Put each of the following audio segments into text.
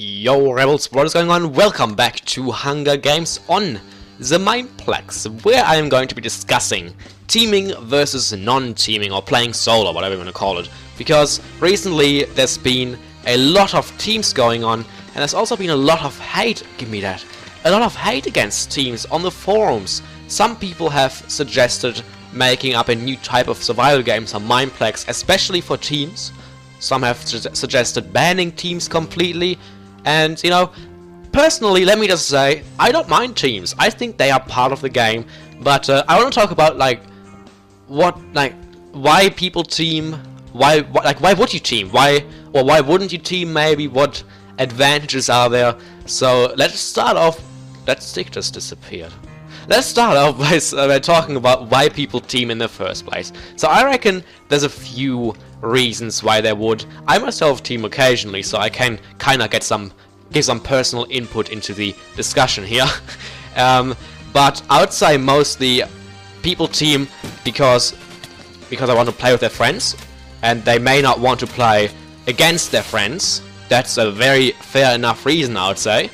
Yo Rebels, what is going on? Welcome back to Hunger Games on the Mineplex, where I am going to be discussing teaming versus non-teaming, or playing solo, whatever you want to call it. Because recently there's been a lot of teams going on, and there's also been a lot of hate, a lot of hate against teams on the forums. Some people have suggested making up a new type of survival games on Mineplex, especially for teams. Some have suggested banning teams completely. And, you know, personally, let me just say, I don't mind teams. I think they are part of the game. But I want to talk about, why people team. Why would you team? Why wouldn't you team? Maybe what advantages are there? So let's start off. That stick just disappeared. Let's start off by talking about why people team in the first place. So I reckon there's a few reasons why they would. I myself team occasionally, so I can kind of give some personal input into the discussion here. But I would say mostly people team because I want to play with their friends, and they may not want to play against their friends. That's a very fair enough reason, I would say.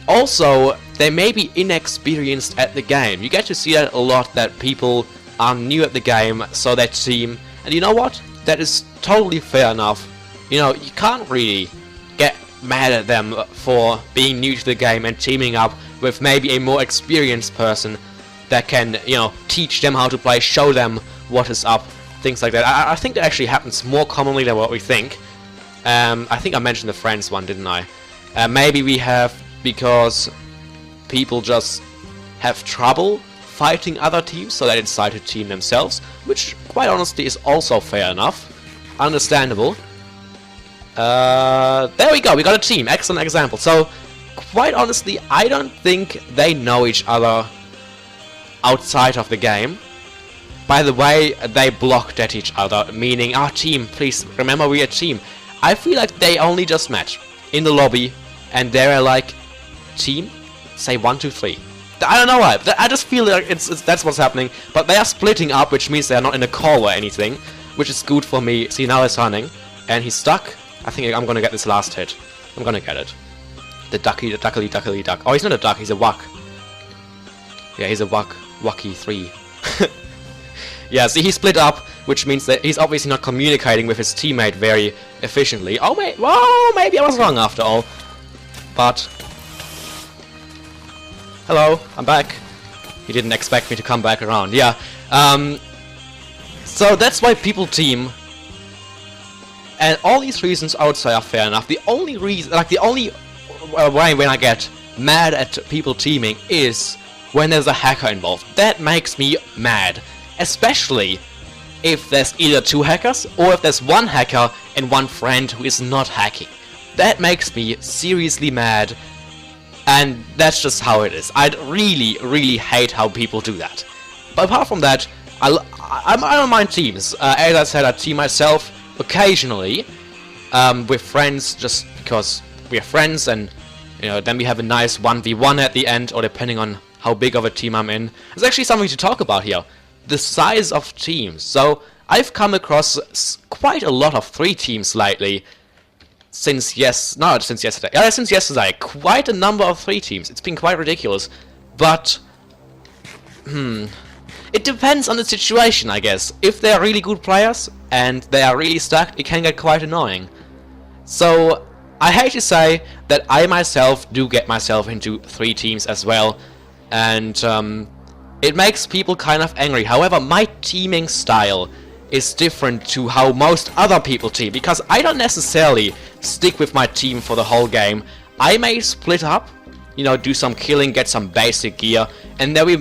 Also, they may be inexperienced at the game. You get to see that a lot, that people are new at the game, so they team. And you know what? That is totally fair enough. You know, you can't really get mad at them for being new to the game and teaming up with maybe a more experienced person that can, you know, teach them how to play, show them what is up, things like that. I think that actually happens more commonly than what we think. I think I mentioned the friends one, didn't I? Maybe we have, because people just have trouble fighting other teams, so they decide to team themselves, which quite honestly is also fair enough. Understandable. There we go, we got a team. Excellent example. So, quite honestly, I don't think they know each other outside of the game. By the way, they blocked at each other, meaning, our team, please remember we're a team. I feel like they only just met in the lobby, and they're like, team, say 1, 2, 3. I don't know why. I just feel like that's what's happening. But they are splitting up, which means they're not in a call or anything, which is good for me. See, now he's running, and he's stuck. I think I'm gonna get this last hit. I'm gonna get it. The duckly duck. Oh, he's not a duck. He's a wuck. Yeah, he's a wucky 3. Yeah, see, he split up, which means that he's obviously not communicating with his teammate very efficiently. Oh, maybe I was wrong after all. But hello, I'm back. He didn't expect me to come back around. Yeah. So that's why people team. And all these reasons I would say are fair enough. The only reason, way when I get mad at people teaming is when there's a hacker involved. That makes me mad. Especially if there's either 2 hackers, or if there's 1 hacker and 1 friend who is not hacking. That makes me seriously mad. And that's just how it is. I really hate how people do that. But apart from that, I don't mind teams. As I said, I team myself occasionally with friends, just because we are friends, and you know, then we have a nice 1v1 at the end, or depending on how big of a team I'm in. There's actually something to talk about here: the size of teams. So I've come across quite a lot of 3 teams lately. Since yesterday. Yeah, since yesterday. Quite a number of 3 teams. It's been quite ridiculous. But, it depends on the situation, I guess. If they're really good players, and they are really stacked, it can get quite annoying. So, I hate to say that I myself do get myself into 3 teams as well. And, it makes people kind of angry. However, my teaming style is different to how most other people team, because I don't necessarily stick with my team for the whole game. I may split up, you know, do some killing, get some basic gear, and then we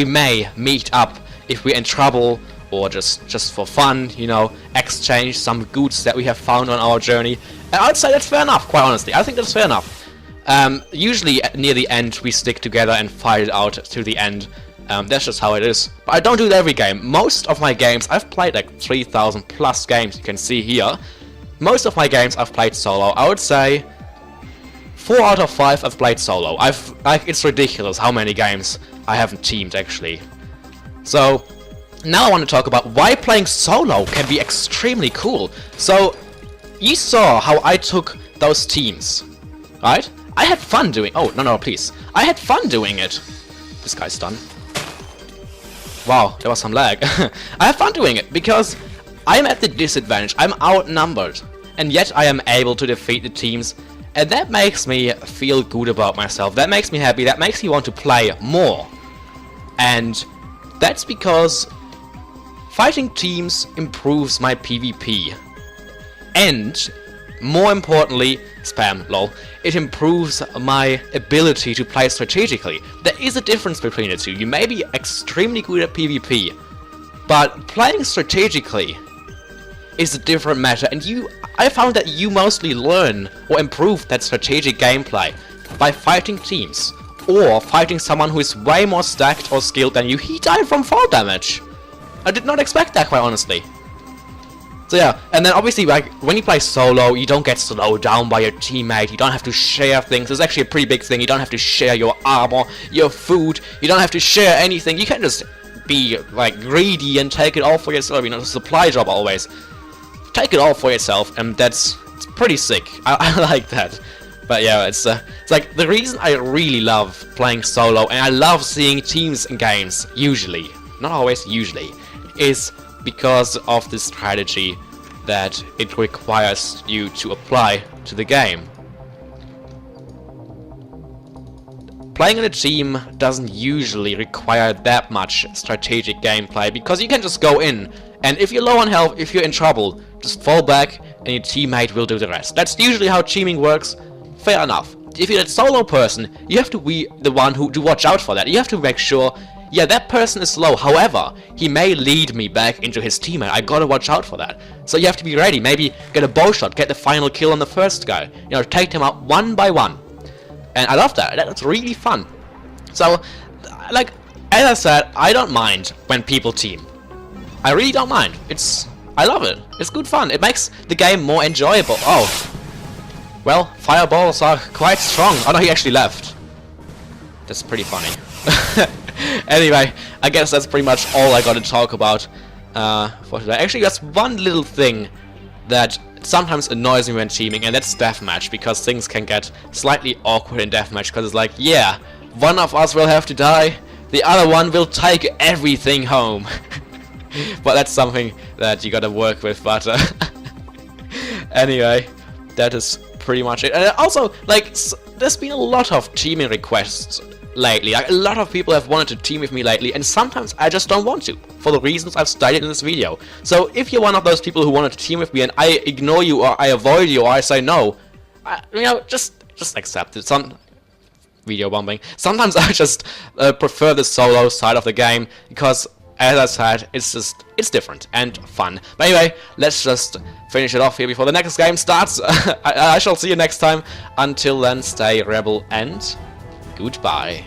may meet up if we're in trouble, or just for fun, you know, exchange some goods that we have found on our journey. And I'd say that's fair enough, quite honestly. I think that's fair enough. Usually near the end we stick together and fight it out to the end. That's just how it is. But I don't do it every game. Most of my games, I've played like 3,000 plus games, you can see here. Most of my games I've played solo. I would say 4 out of 5 I've played solo. It's ridiculous how many games I haven't teamed, actually. So, now I want to talk about why playing solo can be extremely cool. So, you saw how I took those teams, right? I had fun doing... Oh, no, please. I had fun doing it. This guy's done. Wow, there was some lag. I have fun doing it because I'm at the disadvantage. I'm outnumbered. And yet I am able to defeat the teams. And that makes me feel good about myself. That makes me happy. That makes me want to play more. And that's because fighting teams improves my PvP. And more importantly, spam, lol, it improves my ability to play strategically. There is a difference between the two. You may be extremely good at PvP, but playing strategically is a different matter, and I found that you mostly learn or improve that strategic gameplay by fighting teams, or fighting someone who is way more stacked or skilled than you. He died from fall damage. I did not expect that, quite honestly. So yeah, and then obviously, like, when you play solo, you don't get slowed down by your teammate, you don't have to share things. It's actually a pretty big thing. You don't have to share your armor, your food, you don't have to share anything. You can just be, like, greedy and take it all for yourself, you know, the supply drop always. Take it all for yourself, and it's pretty sick. I like that. But yeah, it's like the reason I really love playing solo, and I love seeing teams in games, usually, not always, usually, is because of the strategy that it requires you to apply to the game. Playing in a team doesn't usually require that much strategic gameplay, because you can just go in, and if you're low on health, if you're in trouble, just fall back and your teammate will do the rest. That's usually how teaming works. Fair enough. If you're a solo person, you have to be the one who to watch out for that. You have to make sure, yeah, that person is slow, however, he may lead me back into his teammate. I gotta watch out for that. So you have to be ready. Maybe get a bow shot, get the final kill on the first guy. You know, take them out one by one. And I love that. That's really fun. So, like, as I said, I don't mind when people team. I really don't mind. I love it. It's good fun. It makes the game more enjoyable. Oh. Well, fireballs are quite strong. Oh no, he actually left. That's pretty funny. Anyway, I guess that's pretty much all I got to talk about for today. Actually, there's one little thing that sometimes annoys me when teaming, and that's deathmatch, because things can get slightly awkward in deathmatch, because it's like, yeah, one of us will have to die, the other one will take everything home. But that's something that you gotta work with, but anyway, that is pretty much it. And also, like, there's been a lot of teaming requests lately. Like, a lot of people have wanted to team with me lately, and sometimes I just don't want to, for the reasons I've stated in this video. So if you're one of those people who wanted to team with me and I ignore you, or I avoid you, or I say no, you know, just accept it. Some video bombing. Sometimes I just prefer the solo side of the game, because as I said, it's different and fun. But anyway, let's just finish it off here before the next game starts. I shall see you next time. Until then, stay rebel and goodbye.